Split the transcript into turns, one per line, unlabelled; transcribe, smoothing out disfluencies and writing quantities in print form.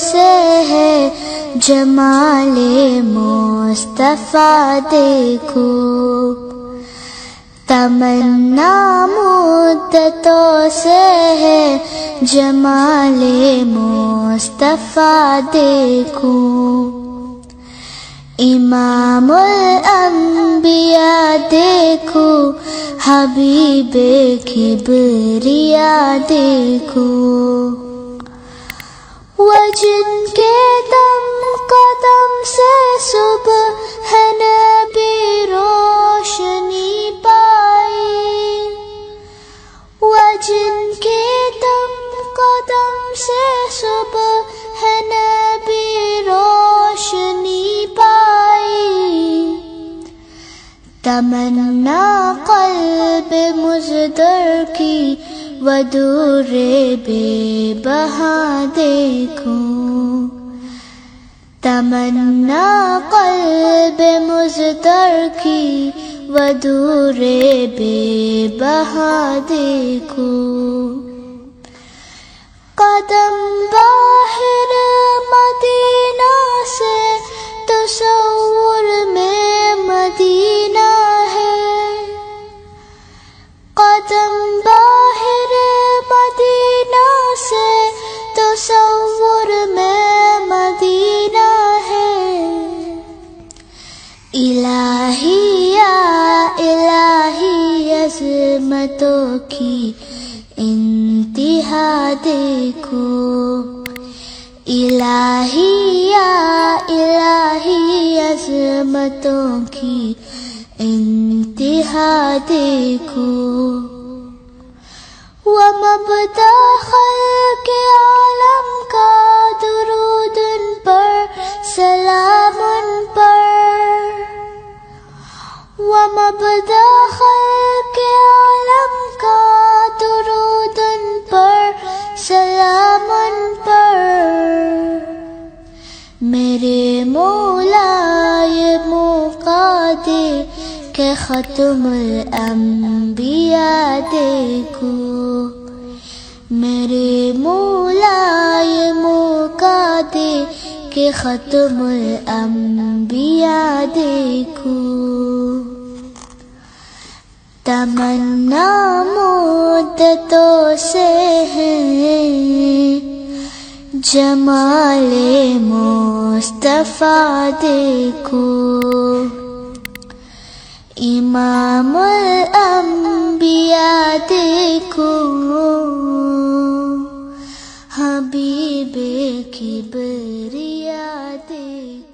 سے ہے جمال-e-Mustafa دیکھو، تمنا مدتوں سے ہے جمال-e-Mustafa دیکھو، امام-ul-Anbiya دیکھو، حبیب-e-Kibriya دیکھو، وہ جن کے دم قدم سے صبح ہے نبی روشنی پائی، وہ جن کے دم قدم سے صبح ہے نبی روشنی پائی، تمنا قلب-e-مزدر کی وہ durr-e-bebaha دیکھو، تمنا قلب-e-مزدر کی وہ durr-e-bebaha دیکھو، قدم باہر مدینہ سے تصور میں مدینہ ہے، قدم باہر مدینہ سے تصور میں مدینہ ہے، الہی یا الہی عظمتوں کی انتہا دیکھو، الہی یا الہی عظمتوں کی انتہا دیکھو، وہ مبدا خلق aalam کا درود ان پر سلام ان پر، وہ مبدا خلق aalam کا درود ان پر سلام ان پر، میرے مولا یہ موقع دے کہ ختم الانبیاء دیکھو، میرے مولا یہ موقع دے کہ ختم الانبیاء دیکھو، تمنا مدتوں سے ہے جمال-e-Mustafa دیکھو، امام-ul-Anbiya دیکھو، حبیب-e-Kibriya دیکھو۔